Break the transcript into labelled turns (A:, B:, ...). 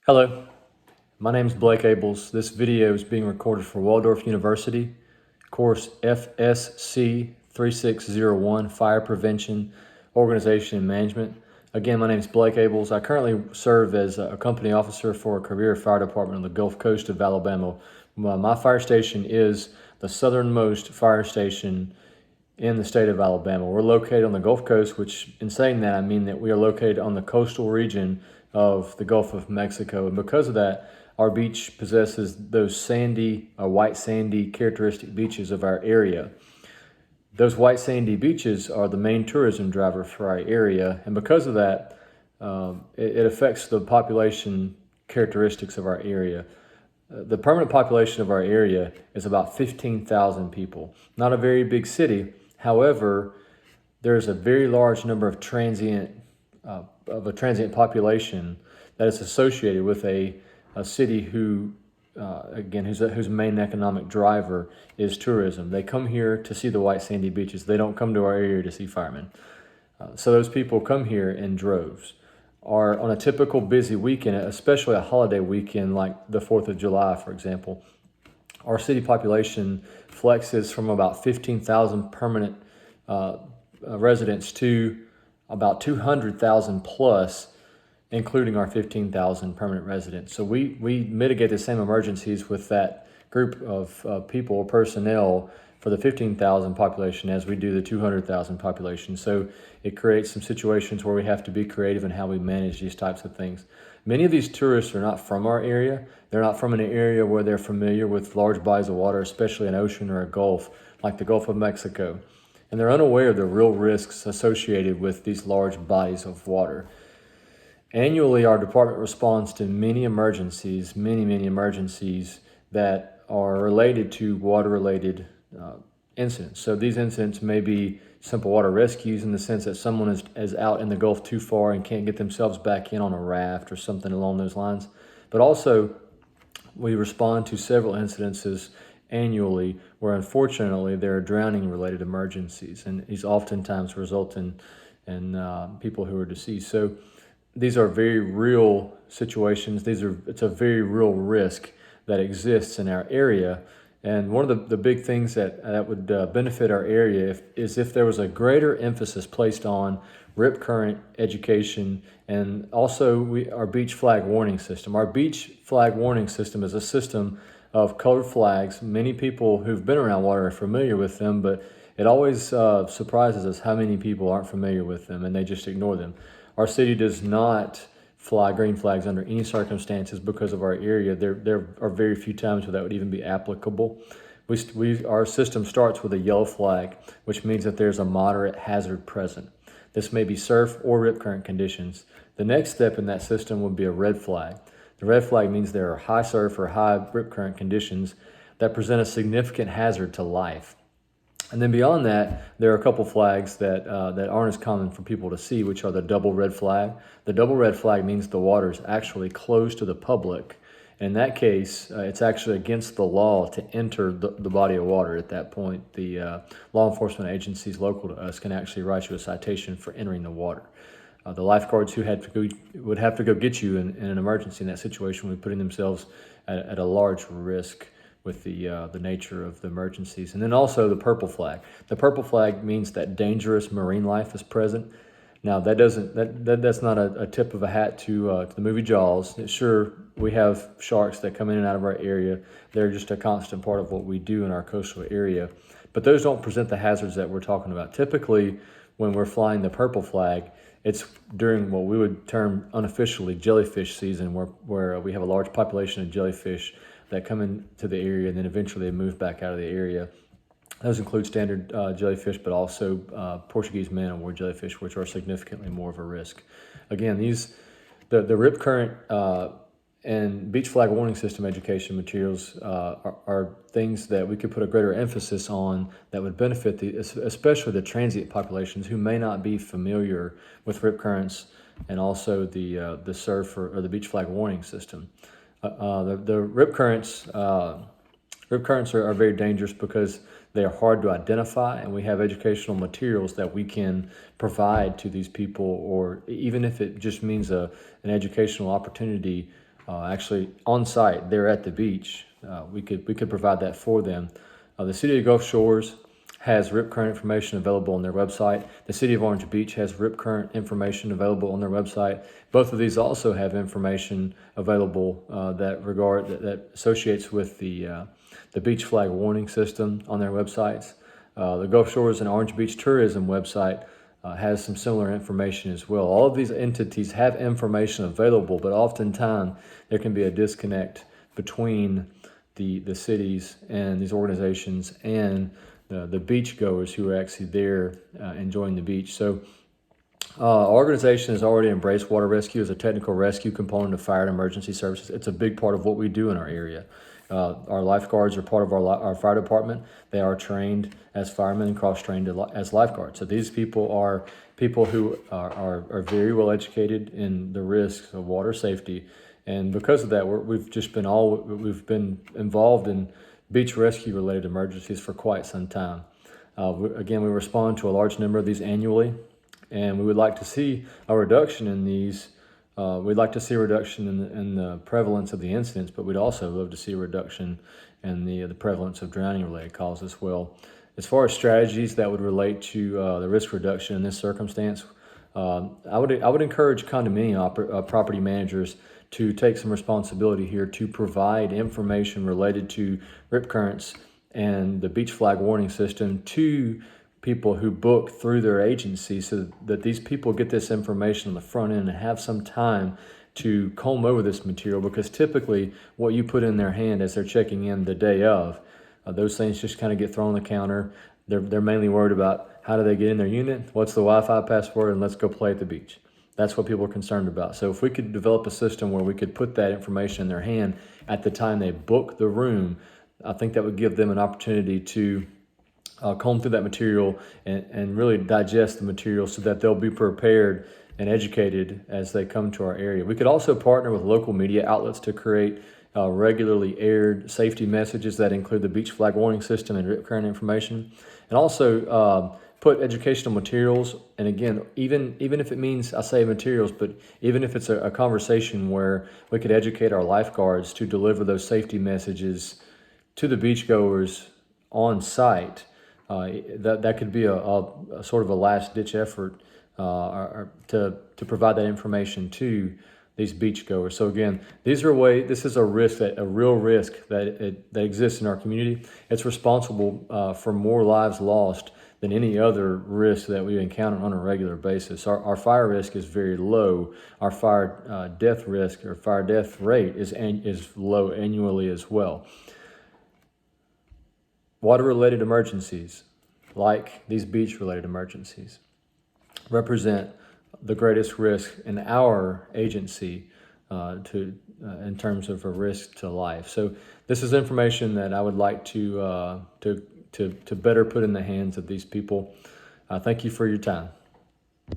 A: Hello, my name is Blake Abels. This video is being recorded for Waldorf University, course FSC 3601, Fire Prevention, Organization and Management. Again, my name is Blake Abels. I currently serve as a company officer for a career fire department on the Gulf Coast of Alabama. My fire station is the southernmost fire station in the state of Alabama. We're located on the Gulf Coast, which in saying that, I mean that we are located on the coastal region of the Gulf of Mexico. And because of that, our beach possesses those sandy, white sandy characteristic beaches of our area. Those white sandy beaches are the main tourism driver for our area. And because of that, it affects the population characteristics of our area. The permanent population of our area is about 15,000 people. Not a very big city. However, there's a very large number of transient population that is associated with a city whose main economic driver is tourism. They come here to see the white sandy beaches. They don't come to our area to see firemen. So those people come here in droves. Or on a typical busy weekend, especially a holiday weekend like the 4th of July, for example, our city population flexes from about 15,000 permanent residents to about 200,000 plus, including our 15,000 permanent residents. So we mitigate the same emergencies with that group of people or personnel for the 15,000 population as we do the 200,000 population. So it creates some situations where we have to be creative in how we manage these types of things. Many of these tourists are not from our area. They're not from an area where they're familiar with large bodies of water, especially an ocean or a gulf, like the Gulf of Mexico. And they're unaware of the real risks associated with these large bodies of water. Annually, our department responds to many emergencies that are related to water-related incidents. So these incidents may be simple water rescues in the sense that someone is out in the Gulf too far and can't get themselves back in on a raft or something along those lines. But also, we respond to several incidences annually where unfortunately there are drowning-related emergencies, and these oftentimes result in people who are deceased. So these are very real situations. It's a very real risk that exists in our area. And one of the big things that would benefit our area is if there was a greater emphasis placed on rip current education and also our beach flag warning system. Our beach flag warning system is a system of colored flags. Many people who've been around water are familiar with them, but it always surprises us how many people aren't familiar with them and they just ignore them. Our city does not fly green flags under any circumstances because of our area. There are very few times where that would even be applicable. Our system starts with a yellow flag, which means that there's a moderate hazard present. This may be surf or rip current conditions. The next step in that system would be a red flag. The red flag means there are high surf or high rip current conditions that present a significant hazard to life. And then beyond that, there are a couple flags that aren't as common for people to see, which are the double red flag. The double red flag means the water is actually closed to the public. In that case, it's actually against the law to enter the body of water at that point. The law enforcement agencies local to us can actually write you a citation for entering the water. The lifeguards who would have to go get you in an emergency in that situation would be putting themselves at a large risk with the nature of the emergencies. And then also the purple flag. The purple flag means that dangerous marine life is present. Now that's not a tip of a hat to the movie Jaws. Sure, we have sharks that come in and out of our area. They're just a constant part of what we do in our coastal area. But those don't present the hazards that we're talking about. Typically, when we're flying the purple flag, it's during what we would term unofficially jellyfish season, where we have a large population of jellyfish that come into the area and then eventually they move back out of the area. Those include standard jellyfish, but also Portuguese man-o-war jellyfish, which are significantly more of a risk. Again, the rip current and beach flag warning system education materials are things that we could put a greater emphasis on that would benefit especially the transient populations who may not be familiar with rip currents and also the surf or the beach flag warning system. The rip currents are very dangerous because they are hard to identify, and we have educational materials that we can provide to these people, or even if it just means an educational opportunity actually on site there at the beach. We could provide that for them. The City of Gulf Shores has rip current information available on their website. The City of Orange Beach has rip current information available on their website. Both of these also have information available that associates with the beach flag warning system on their websites. The Gulf Shores and Orange Beach Tourism website has some similar information as well. All of these entities have information available, but oftentimes there can be a disconnect between the cities and these organizations and the beach goers who are actually there enjoying the beach. So our organization has already embraced water rescue as a technical rescue component of fire and emergency services. It's a big part of what we do in our area. Our lifeguards are part of our fire department. They are trained as firemen and cross-trained as lifeguards. So these people are people who are very well educated in the risks of water safety. And because of that, we've been involved in beach rescue related emergencies for quite some time. We respond to a large number of these annually, and we would like to see a reduction in these. We'd like to see a reduction in the prevalence of the incidents, but we'd also love to see a reduction in the prevalence of drowning related causes as well. As far as strategies that would relate to the risk reduction in this circumstance, I would encourage condominium property managers to take some responsibility here to provide information related to rip currents and the beach flag warning system to people who book through their agency, so that these people get this information on the front end and have some time to comb over this material, because typically what you put in their hand as they're checking in the day of, those things just kind of get thrown on the counter. They're mainly worried about how do they get in their unit, what's the Wi-Fi password, and let's go play at the beach. That's what people are concerned about. So if we could develop a system where we could put that information in their hand at the time they book the room, I think that would give them an opportunity to comb through that material and really digest the material so that they'll be prepared and educated as they come to our area. We could also partner with local media outlets to create regularly aired safety messages that include the beach flag warning system and rip current information, and also put educational materials. And again, even if it means, I say materials, but even if it's a conversation where we could educate our lifeguards to deliver those safety messages to the beachgoers on site, that could be a sort of a last ditch effort to provide that information to these beachgoers. So again, this is a real risk that exists in our community. It's responsible for more lives lost than any other risk that we encounter on a regular basis. Our fire risk is very low. Our fire death risk or fire death rate is low annually as well. Water-related emergencies, like these beach-related emergencies, represent the greatest risk in our agency in terms of a risk to life. So this is information that I would like to better put in the hands of these people. Thank you for your time.